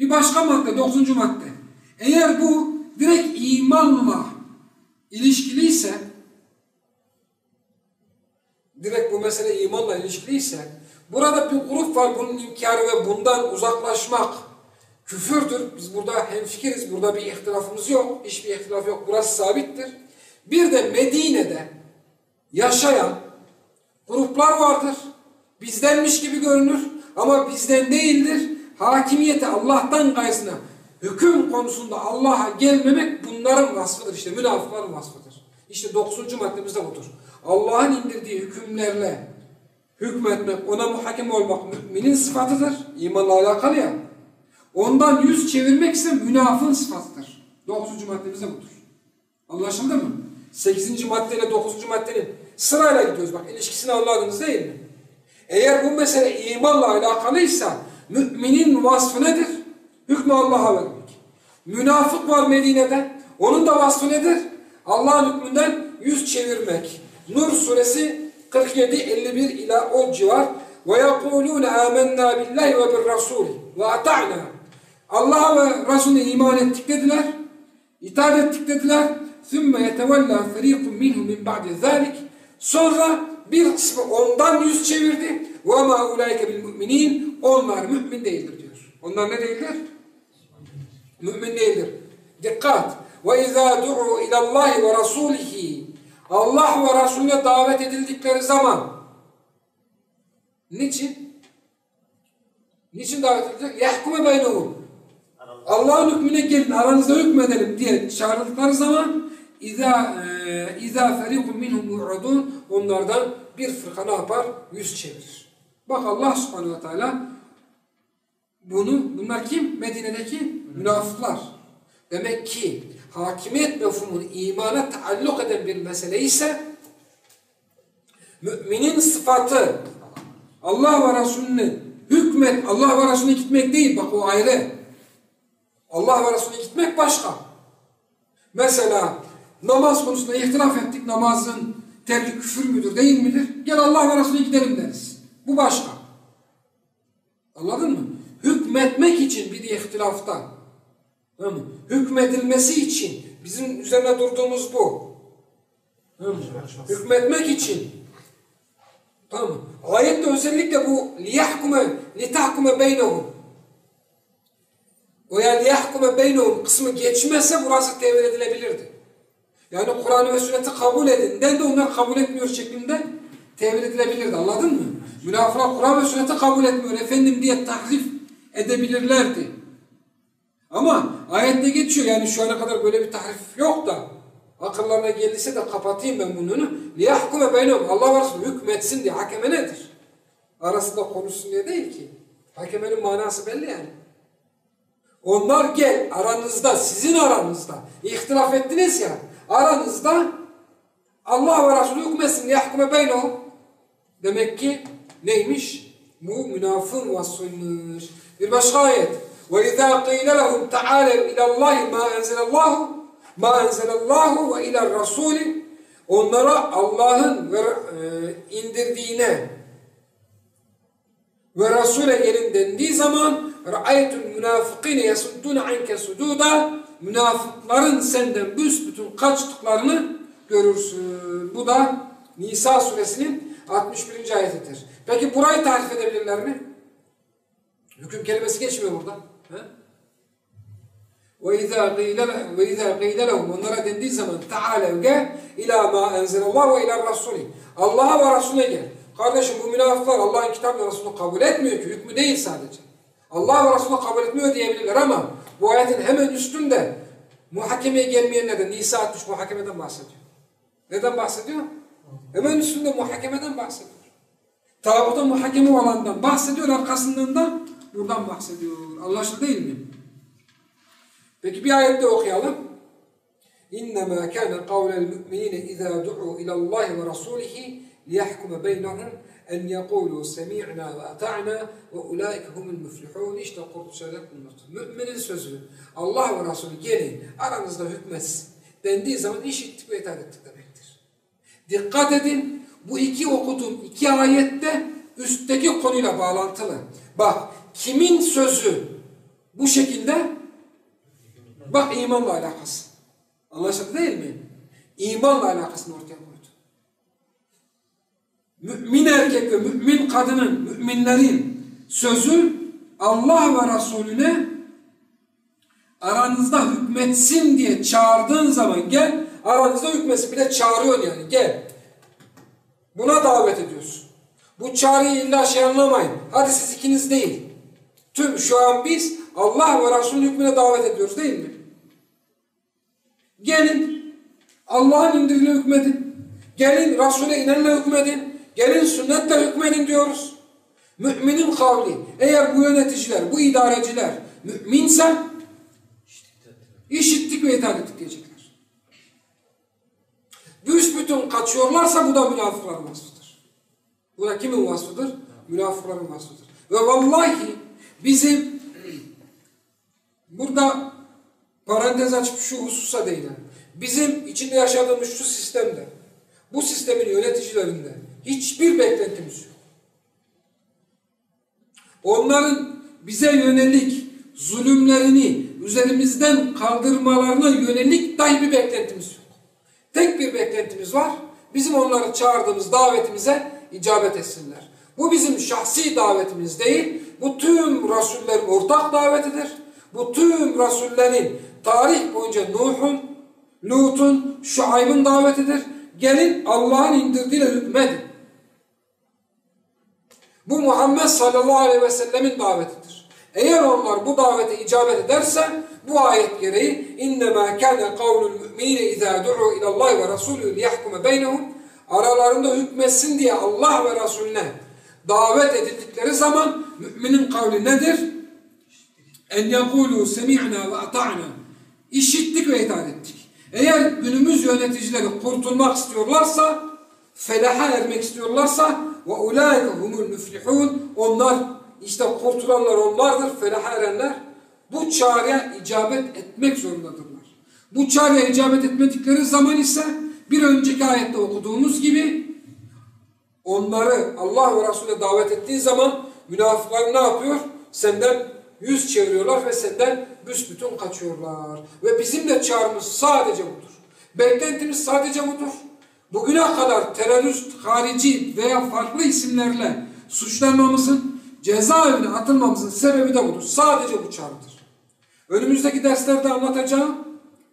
Bir başka madde, 9. madde. Eğer bu direkt imanla ilişkiliyse, direkt bu mesele imanla ilişkiliyse, burada bir grup var, bunun inkarı ve bundan uzaklaşmak küfürdür. Biz burada hemfikiriz, burada bir ihtilafımız yok, hiçbir ihtilaf yok, burası sabittir. Bir de Medine'de yaşayan gruplar vardır. Bizdenmiş gibi görünür ama bizden değildir. Hakimiyeti Allah'tan gaysına, hüküm konusunda Allah'a gelmemek bunların vasfıdır. İşte münafıkların vasfıdır. İşte 9. maddemiz de budur. Allah'ın indirdiği hükümlerle hükmetmek, ona muhakem olmak müminin sıfatıdır. İmanla alakalı ya. Ondan yüz çevirmek ise münafığın sıfatıdır. 9. maddemiz de budur. Anlaşıldı mı? 8. maddeyle 9. maddenin sırayla gidiyoruz. Bak ilişkisini anladınız değil mi? Eğer bu mesele imanla alakalıysa müminin vasfı nedir? Hükmü Allah'a vermek. Münafık var Medine'de. Onun da vasfı nedir? Allah'ın hükmünden yüz çevirmek. Nur suresi 47-51 ila o civar. وَيَقُولُونَ آمَنَّا بِاللّٰهِ وَبِالرَّسُولِ وَاَطَعْنَا Allah'a ve Resulüne iman ettik dediler. İtaat ettik dediler. ثُمَّ يَتَوَلَّا فَر۪يقٌ مِنْهُ مِنْ بَعْدِ ذَٰلِكِ Sonra bir kısmı ondan yüz çevirdi. وَمَا اُولَٰئِكَ بِالْمُؤْمِنِينَ Onlar mümin değildir diyor. Onlar ne değildir? Mümin değildir. Dikkat! وَاِذَا دُعُوا اِلَى اللّٰهِ وَرَسُولِهِ Allah ve Resulüne davet edildikleri zaman niçin? Niçin davet edilecek? يَحْكُمَ بَيْنَهُمْ Allah'ın hükmüne gelin, aranızda hükmedelim diye çağrıldıkları zaman اِذَا فَرِيقٌ مِنْهُمْ مُعْرَضُونَ Onlardan bir fırka ne yapar? Yüz çevirir. Bak Allah subhanehu ve teala bunlar kim? Medine'deki münafıklar. Demek ki hakimiyet mefhumunun imana taalluk eden bir mesele ise müminin sıfatı Allah ve Resulüne hükmet, Allah ve Resulüne gitmek değil. Bak o ayrı. Allah ve Resulüne gitmek başka. Mesela namaz konusunda ihtilaf ettik. Namazın terki küfür müdür, değil midir? Gel Allah ve Resulüne gidelim deriz. Bu başka. Anladın mı? Hükmetmek için bir ihtilafta. Tamam mı? Hükmedilmesi için bizim üzerine durduğumuz bu. Tamam mı? Hükmetmek için. Tamam mı? Ayette özellikle bu لِتَحْكُمَ بَيْنَهُمْ o yani لِيَحْكُمَ بَيْنَهُمْ kısmı geçmezse burası tevil edilebilirdi. Yani Kur'an ve sünneti kabul edin. De onlar kabul etmiyor şeklinde tevil edilebilirdi. Anladın mı? Münafıklar Kur'an ve sünneti kabul etmiyor efendim diye tahrif edebilirlerdi. Ama ayette geçiyor yani şu ana kadar böyle bir tahrif yok da akıllarına geldiyse de kapatayım ben bunu. لِيَحْكُمَ بَيْنَهُمْ Allah var hükmetsin diye. Hakeme nedir? Arasında konuşsun diye değil ki. Hakemenin manası belli yani. Onlar gel aranızda, sizin aranızda ihtilaf ettiniz ya, aranızda Allah ve Resulü hükmetsin. لِيَحْكُمَ بَيْنَهُمْ demek ki neymiş? Bu münafığın vasfıymış. Bir başka ayet. وَاِذَا قِيلَ لَهُمْ تَعَالَوْا اِلَى اللّٰهِ مَا اَنْزَلَ اللّٰهُ وَاِلَى الرَّسُولِ Onlara Allah'ın indirdiğine ve Resul'e gelin dendiği zaman رَأَيْتُ الْمُنَافِقِينَ يَسُدُّونَ عَنْكَ سُدُودًا Münafıkların senden büsbütün kaçtıklarını görürsün. Bu da Nisa suresinin 61. ayetidir. Peki burayı tarif edebilirler mi? Hüküm kelimesi geçmiyor burada. وَاِذَا قِيلَ لَهُمْ Onlara dendiği zaman تَعَالَوْ gel اِلَى مَا اَنْزَلَ اللّٰهُ وَاِلَى الرَّسُولِ Allah'a ve Resulüne gel. Kardeşim bu münafıklar Allah'ın kitabı ve Resulü'nü kabul etmiyor ki. Hükmü değil sadece. Allah ve Resulü'nü kabul etmiyor diyebilirler ama bu ayetin hemen üstünde muhakemeye gelmeyenlerden Nisa 60 muhakemeden bahsediyor. Neden bahsediyor? Hemen üstünde muhakemeden bahsediyor. Tağuta muhakeme olandan bahsediyor, arkasından da buradan bahsediyor. Anlaşıldı değil mi? Peki bir ayette okuyalım. İnnemâ kâne kavlel mü'minîne izâ du'u ilallâhi ve rasûlihi liyahkume beynahum en yekûlû semî'nâ ve ata'nâ ve ulâike humul müflihûn. İşte Kur'an müminin sözü. Allah ve Resulü gelin aranızda hükmetsin dendiği zaman işittik ve itaat ettik demektir. Dikkat edin, bu iki okuduğum iki ayette üstteki konuyla bağlantılı. Bak, kimin sözü Bu şekilde bak imanla alakası. Anlaşıldı değil mi? İmanla alakasını ortaya koydu. Mümin erkek ve mümin kadının, müminlerin sözü Allah ve Resulüne aranızda hükmetsin diye çağırdığın zaman gel, aranızda hükmetsin. Bir de çağırıyorsun yani, gel. Buna davet ediyorsun. Bu çağrıyı illa şey anlamayın. Hadi siz ikiniz değil. Tüm şu an biz Allah ve Resulü'nün hükmüne davet ediyoruz değil mi? Gelin Allah'ın indirdiğine hükmedin. Gelin Resul'e inenle hükmedin. Gelin sünnetle hükmedin diyoruz. Müminin kavli. Eğer bu yöneticiler, bu idareciler müminse işittik ve itaat ettik diyecekler. Büsbütün kaçıyorlarsa bu da münafıkların vasfıdır. Bu da kimin vasfıdır? Münafıkların vasfıdır. Ve vallahi bizim burada parantez açıp şu hususa değinelim. Bizim içinde yaşadığımız şu sistemde, bu sistemin yöneticilerinde hiçbir beklentimiz yok. Onların bize yönelik zulümlerini üzerimizden kaldırmalarına yönelik dahi bir beklentimiz yok. Tek bir beklentimiz var. Bizim onları çağırdığımız davetimize icabet etsinler. Bu bizim şahsi davetimiz değil. Bu tüm Resullerin ortak davetidir. Bu tüm Resullerin tarih boyunca Nuh'un, Lut'un, Şuayb'ın davetidir. Gelin Allah'ın indirdiğiyle hükmedin. Bu Muhammed sallallahu aleyhi ve sellemin davetidir. Eğer onlar bu davete icabet ederse bu ayet gereği اِنَّمَا كَانَ قَوْلُ الْمُؤْمِنِينَ اِذَا دُعُوا اِلَى اللّٰهِ وَرَسُولُهُ لِيَحْكُمَ بَيْنَهُمْ aralarında hükmetsin diye Allah ve Resulüne davet edildikleri zaman müminin kavli nedir? En yekulu semi'na ve ata'na. İşittik ve itaat ettik. Eğer günümüz yöneticileri kurtulmak istiyorlarsa, felaha ermek istiyorlarsa ve ulaike humul müflihun. Onlar işte kurtulanlar onlardır, felaha erenler. Bu çağrıya icabet etmek zorundadırlar. Bu çağrıya icabet etmedikleri zaman ise bir önceki ayette okuduğumuz gibi onları Allah ve Resulüne davet ettiği zaman münafıklar ne yapıyor? Senden yüz çeviriyorlar ve senden büsbütün kaçıyorlar. Ve bizim de çağrımız sadece budur. Beklentimiz sadece budur. Bugüne kadar terörist, harici veya farklı isimlerle suçlanmamızın, cezaevine atılmamızın sebebi de budur. Sadece bu çağrıdır. Önümüzdeki derslerde anlatacağım,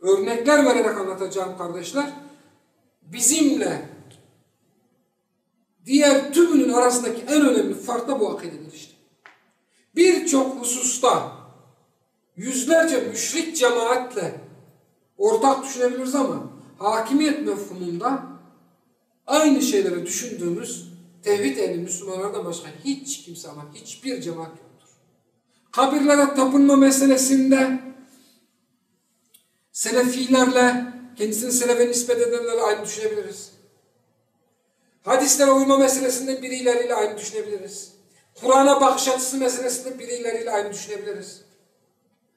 örnekler vererek anlatacağım kardeşler. Bizimle diğer tümünün arasındaki en önemli fark da bu akidedir işte. Birçok hususta yüzlerce müşrik cemaatle ortak düşünebiliriz ama hakimiyet mefhumunda aynı şeyleri düşündüğümüz tevhid ehli Müslümanlardan başka hiç kimse ama hiçbir cemaat yoktur. Kabirlere tapınma meselesinde Selefilerle, kendisini Selefe nispet edenlerle aynı düşünebiliriz. Hadislere uyma meselesinde birileriyle aynı düşünebiliriz. Kur'an'a bakış açısı meselesinde birileriyle aynı düşünebiliriz.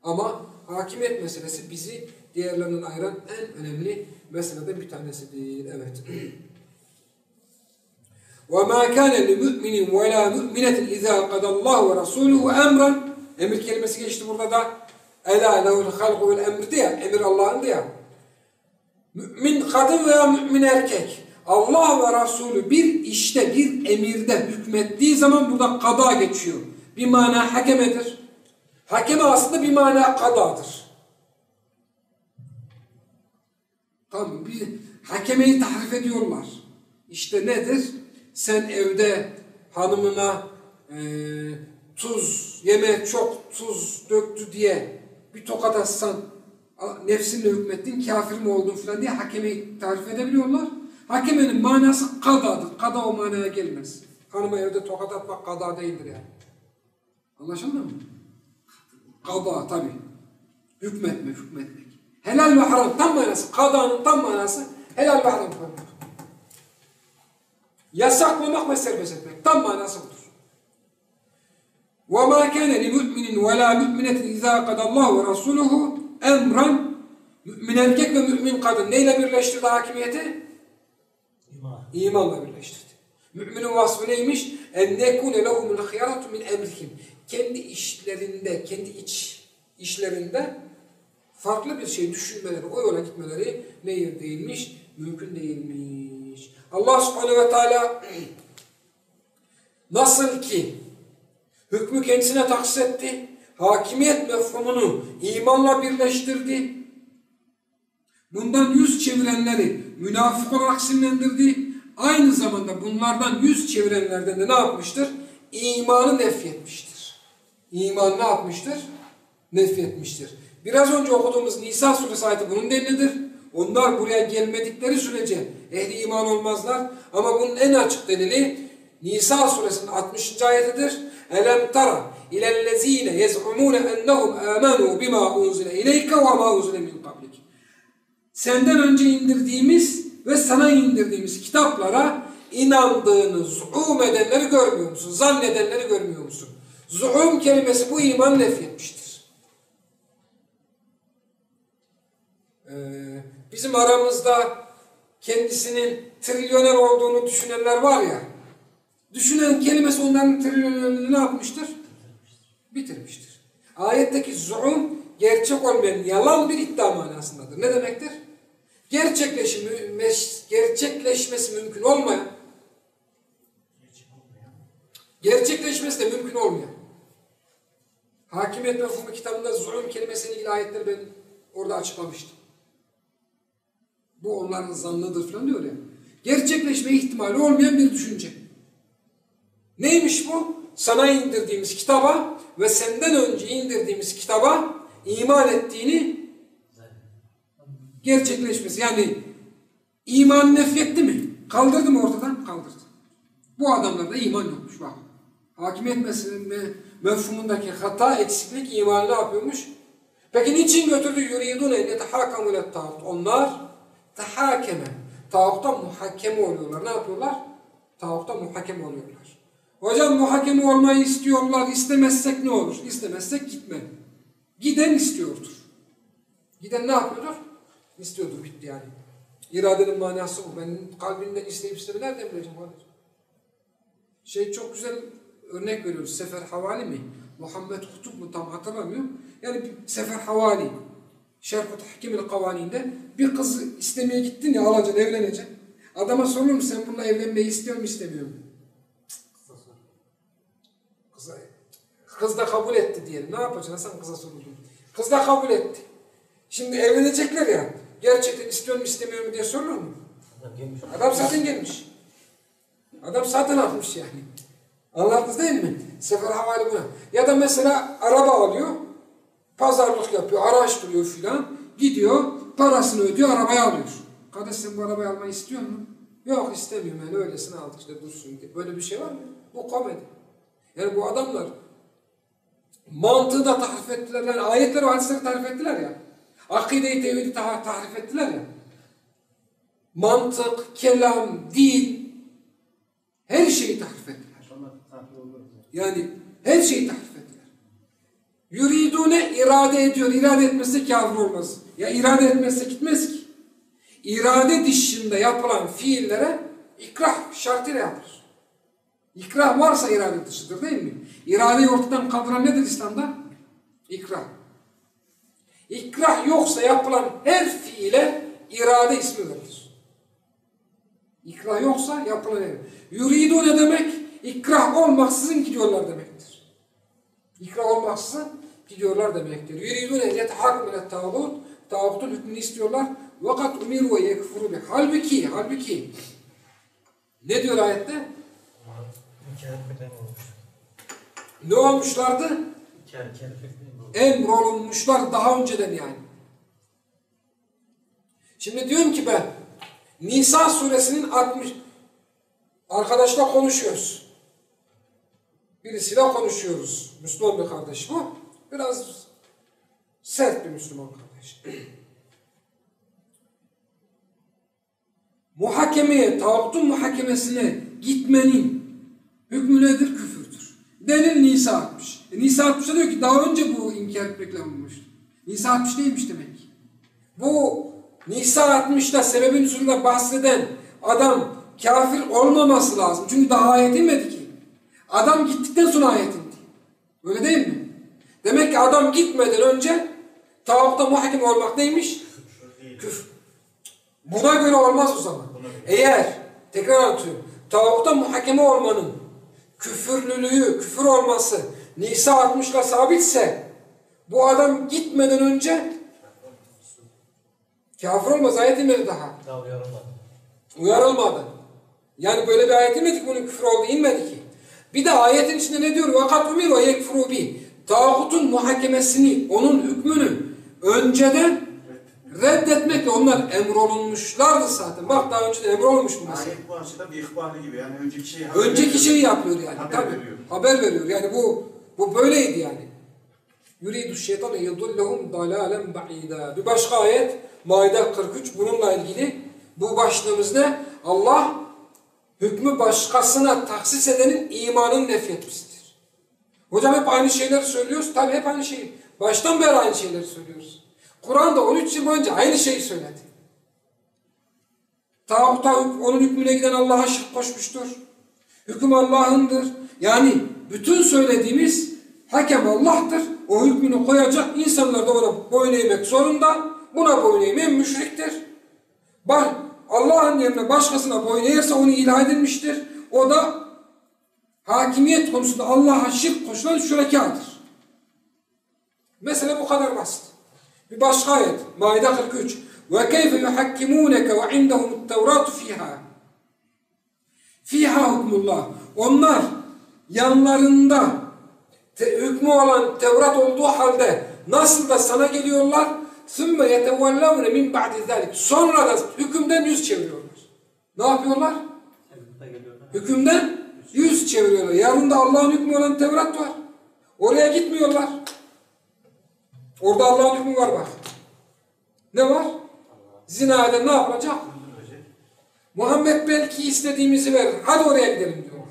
Ama hakimiyet meselesi bizi diğerlerinden ayıran en önemli meseleden bir tanesidir. Evet. وَمَا كَانَ لِمُؤْمِنٍ وَلَا مُؤْمِنَةٍ اِذَا قَدَ اللّٰهُ وَرَسُولُهُ اَمْرًا Emir kelimesi geçti burada da. اَلَا لَهُ الْخَلْقُ وَالْاَمْرِ diye. Emir Allah'ın diye. Mümin kadın veya mümin erkek Allah ve Resulü bir işte, bir emirde hükmettiği zaman burada kada geçiyor. Bir mana hakemedir. Hakeme aslında bir mana kadadır. Tamam, bir hakemeyi tahrif ediyorlar. İşte nedir? Sen evde hanımına tuz, yemeğe çok tuz döktü diye bir tokat atsan, nefsinle hükmettin, kafir mi oldun falan diye hakemeyi tarif edebiliyorlar. Hakemenin manası kadadır. Kada o manaya gelmez. Hanıma evde tokat atmak kada değildir yani. Anlaşıldı mı? Kada tabi. Hükmetmek. Helal ve haram tam manası. Kadanın tam manası helal ve haram koymak. Yasaklamak ve serbest etmek. Tam manası budur. وَمَا كَانَ لِمُؤْمِنٍ وَلَا مُؤْمِنَةٍ اِذَا قَدَ اللّٰهُ وَرَسُولُهُ اَمْرًا Mümin erkek ve mümin kadın neyle birleştirdi hakimiyeti? İmanla birleştirdi. Müminin vasfı neymiş? اَنْ نَكُونَ لَهُمُ الْخِيَارَةُ مِنْ اَمْرِهِمْ Kendi işlerinde, kendi iç işlerinde farklı bir şey düşünmeleri, o yola gitmeleri neyir değilmiş? Mümkün değilmiş. Allah subhanehu ve teala nasıl ki hükmü kendisine tahsis etti, hakimiyet mefhumunu imanla birleştirdi, bundan yüz çevirenleri münafık olarak isimlendirdi, aynı zamanda bunlardan yüz çevirenlerden de ne yapmıştır? İmanı nefyetmiştir. İman ne yapmıştır? Nefyetmiştir. Biraz önce okuduğumuz Nisa suresi ayeti bunun delilidir. Onlar buraya gelmedikleri sürece ehli iman olmazlar. Ama bunun en açık delili Nisa suresinin 60. ayetidir. Elem tara ilellezine yez'umune ennehum amanu bima unzile ileyke ve ma unzile min kablik. Senden önce indirdiğimiz ve sana indirdiğimiz kitaplara inandığını zuhum edenleri görmüyor musun? Zannedenleri görmüyor musun? Zuhum kelimesi bu imanı nefyetmiştir. Bizim aramızda kendisinin trilyoner olduğunu düşünenler var ya, düşünen kelimesi onların trilyonerliğini ne yapmıştır? Bitirmiştir. Ayetteki zuhum gerçek olmayan yalan bir iddia manasındadır. Ne demektir? Gerçekleşmesi mümkün olmayan, gerçekleşmesi de mümkün olmayan. Hakimiyet mefhumu kitabında zuhum kelimesiyle ilgili ayetleri ben orada açıklamıştım. Bu onların zannıdır falan diyor ya. Gerçekleşme ihtimali olmayan bir düşünce. Neymiş bu? Sana indirdiğimiz kitaba ve senden önce indirdiğimiz kitaba iman ettiğini gerçekleşmesi. Yani iman nefyetti mi? Kaldırdı mı ortadan? Kaldırdı. Bu adamlarda iman yokmuş. Bak. Hakimiyet mefhumundaki hata, eksiklik imanı ne yapıyormuş? Peki niçin götürdü? Yuridun en yetehakamu ilet tağut. Onlar tehakeme. Tağutta muhakeme oluyorlar. Ne yapıyorlar? Tağutta muhakeme oluyorlar. Hocam muhakeme olmayı istiyorlar. İstemezsek ne olur? İstemezsek gitme. Giden istiyordur. Giden ne yapıyordur? İstiyordur. Bitti yani. İradenin manası bu. Ben kalbinden isteyip istemi nereden bileceğim? Çok güzel örnek veriyoruz. Sefer Havali mi? Muhammed Kutup mu? Tam hatırlamıyorum. Yani Sefer Havali. Şerh-i Tahkim-i Kavani'nde bir kızı istemeye gittin ya, alacaksın, evleneceksin. Adama sorulur mu sen bununla evlenmeyi istiyor mu istemiyor mu? Kız da kabul etti diyelim. Ne yapacaksın? Sen kıza sorulur. Kız da kabul etti. Şimdi evlenecekler ya. Gerçekten istiyor mu istemiyor mu diye sorulur mu? Adam zaten gelmiş. Adam zaten atmış yani. Anladınız değil mi? Sefer Havali buna. Ya da mesela araba alıyor. Pazarlık yapıyor, araştırıyor filan. Gidiyor, parasını ödüyor, arabayı alıyor. Kardeş sen bu arabayı almayı istiyor musun? Yok istemiyorum yani, öylesine aldık işte dursun diye. Böyle bir şey var mı? Bu komedi. Yani bu adamlar mantığı da tahrif ettiler. Yani ayetleri ve hadisleri tahrif ettiler ya. Akide-i tevhidi tahrif ettiler ya. Mantık, kelam, dil, her şeyi tahrif ettiler. Yani her şeyi tahrif ettiler. Yuridune irade ediyor. İrade etmezse kafir olmaz. Ya irade etmezse gitmez ki. İrade dışında yapılan fiillere ikrah şartıyla yapılır. İkrah varsa irade dışıdır değil mi? İradeyi ortadan kaldıran nedir İslam'da? İkrah. İkrah yoksa yapılan her fiile irade ismi verilir. İkrah yoksa yapılan her. Yuridu ne demek? İkrah olmaksızın gidiyorlar demektir. İkrah olmaksızın gidiyorlar demektir. Yuridune yetehakkum ilet tağut. Tağutun hükmünü istiyorlar. Vakat umiru ve yekfuru bih. Halbuki ne diyor ayette? Ne olmuşlardı? Emrolunmuşlar daha önceden yani. Şimdi diyorum ki ben Nisa suresinin 60 arkadaşla konuşuyoruz. Birisiyle konuşuyoruz. Müslüman bir kardeş bu. Biraz sert bir Müslüman kardeş. Muhakemeye, tağutun muhakemesine gitmenin hükmü nedir? Küfürdür. Delil Nisa 60. Nisa 60'da diyor ki daha önce bu inkar etmekle bulmuştu. Nisa 60 değilmiş demek ki. Bu Nisa 60'da sebebin üstünde bahseden adam kafir olmaması lazım. Çünkü daha ayet inmedi ki. Adam gittikten sonra ayet indi. Öyle değil mi? Demek ki adam gitmeden önce tağuta muhakem olmak neymiş? Küfür. Buna göre olmaz o zaman. Eğer, tekrar anlatıyorum, tağuta muhakeme olmanın küfürlülüğü, küfür olması Nisa 60'la sabitse bu adam gitmeden önce kafir olmaz. Ayet inmedi daha. Uyarılmadı. Yani böyle bir ayet inmedik, bunun küfür olduğu inmedi ki. Bir de ayetin içinde ne diyor? وَقَدْ اُمِرُوا يَكْفُرُوا بِهِ Tağutun muhakemesini, onun hükmünü önceden reddetmekle onlar emrolunmuşlardı zaten. Bak daha önce de emrolunmuş bu mesele. Ayet bu açıda bir ihbarı gibi yani önceki şeyi yapıyor yani. Haber veriyor. Yani bu böyleydi yani. Yuridu şeytan yudillahum dalalen ba'ida. Bir başka ayet Maide 43 bununla ilgili. Bu başlığımız ne? Allah hükmü başkasına tahsis edenin imanını nefretmiştir. Hocam hep aynı şeyleri söylüyoruz. Tabii hep aynı şeyi. Baştan beri aynı şeyleri söylüyoruz. Kur'an'da 13 yıl boyunca aynı şeyi söyledi. Tağuta onun hükmüne giden Allah'a şirk koşmuştur. Hüküm Allah'ındır. Yani bütün söylediğimiz hakem Allah'tır. O hükmünü koyacak. İnsanlar da ona boyun eğmek zorunda. Buna boyun eğmeyen müşriktir. Allah'ın yerine başkasına boyun eğerse onu ilah edilmiştir. O da hakimiyet konusunda Allah'a şirk koşulan şurekadır. Mesele bu kadar basit. Bir başka ayet. Maide 43. وَكَيْفَ يُحَكِّمُونَكَ وَعِنْدَهُمُ التَّوْرَاتُ فِيهَا Fiha hukmullah. Onlar yanlarında hükmü olan Tevrat olduğu halde nasıl da sana geliyorlar? ثُمَّ يَتَوَلَّوْنَ مِنْ بَعْدِ ذَلِكَ Sonra da hükümden yüz çeviriyorlar. Ne yapıyorlar? Hükümden yüz çeviriyorlar. Yanında Allah'ın hükmü olan Tevrat var. Oraya gitmiyorlar. Orada Allah'ın hükmü var bak. Ne var? Zina eden ne yapacak? Muhammed belki istediğimizi verir. Hadi oraya gidelim diyor.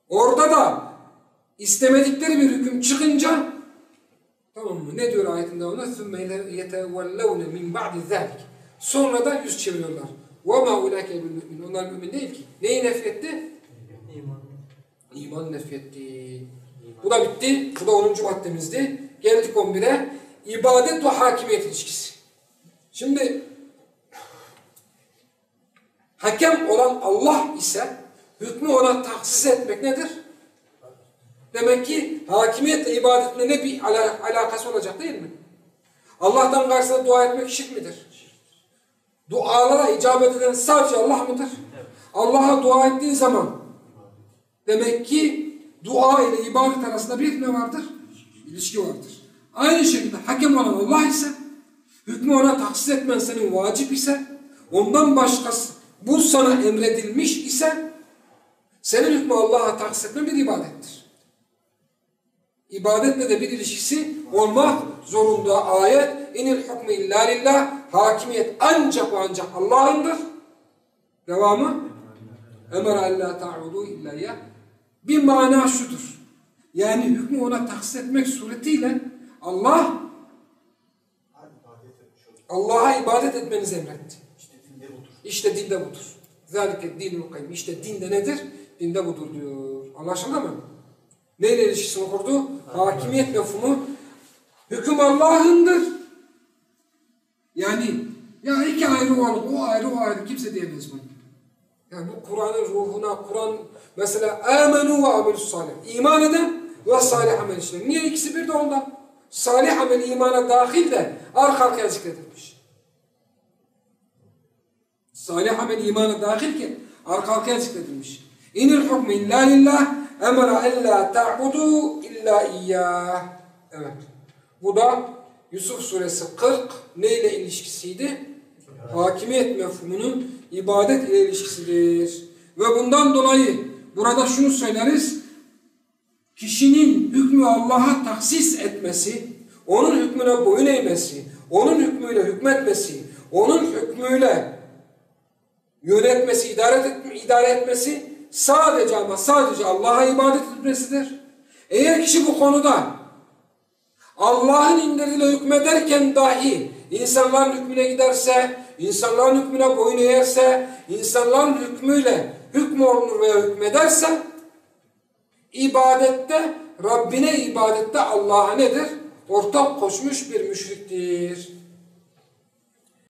Orada da istemedikleri bir hüküm çıkınca tamam mı? Ne diyor ayetin devamında? ثُمَّ يَتَوَلَّوْنَ مِنْ بَعْدِ ذَلِكَ Sonra da yüz çeviriyorlar. وَمَا اُولَٰكَ بِالْمُؤْمِنِ Onlar mümin değil ki. Neyi nefretti? İman nefretti. Bu da bitti. Bu da 10. maddemizdi. Geldik 11'e. İbadet ve hakimiyet ilişkisi. Şimdi hakem olan Allah ise hükmü ona tahsis etmek nedir? Demek ki hakimiyetle ibadetle ne bir alakası olacak değil mi? Allah'tan karşısına dua etmek şirk midir? Dualara icabet eden sadece Allah mıdır? Allah'a dua ettiğin zaman demek ki dua ile ibadet arasında bir ne vardır? İlişki vardır. Aynı şekilde hakem olan Allah ise hükmü ona tahsis etmen senin vacip ise ondan başkası bu sana emredilmiş ise senin hükmü Allah'a tahsis etmen bir ibadettir. İbadetle de bir ilişkisi olmak zorunda. Ayet inil hukmu illa lillah hakimiyet ancak ve ancak Allah'ındır. Devamı emara alla ta'udu illa'ya bir mana şudur. Yani hükmü ona tahsis etmek suretiyle Allah'a ibadet etmenizi emretti. İşte dinde budur. Zalike dinul kayyim. İşte dinde nedir? Dinde budur diyor. Anlaşıldı mı? Neyle ilişkisini kurdu? Hakimiyet mefhumu. Hüküm Allah'ındır. Yani ya iki ayrı varlık, o ayrı o ayrı kimse diyemez bunu. Yani bu Kur'an'ın ruhuna, Kur'an mesela amenu ve amelus salih. İman eden ve salih amel işler. Niye ikisi bir de ondan? Salih amel imana dahil de arka arkaya zikredilmiş. Salih amel imana dahilken arka arkaya zikredilmiş. İnil hukmu illa lillah emara ella ta'budu illa iyyah. Evet. Bu da Yusuf suresi 40 neyle ilişkisiydi? Hakimiyet mefhumunun ibadet ile ilişkisidir. Ve bundan dolayı burada şunu söyleriz. Kişinin hükmü Allah'a tahsis etmesi, onun hükmüne boyun eğmesi, onun hükmüyle hükmetmesi, onun hükmüyle yönetmesi, idare etmesi sadece ama sadece Allah'a ibadet etmesidir. Eğer kişi bu konuda Allah'ın indirdiğiyle hükmederken dahi insanların hükmüne giderse, insanların hükmüne boyun eğerse, insanların hükmüyle hükmolunur veya hükmederse ibadette Rabbine ibadette Allah'a nedir? Ortak koşmuş bir müşriktir.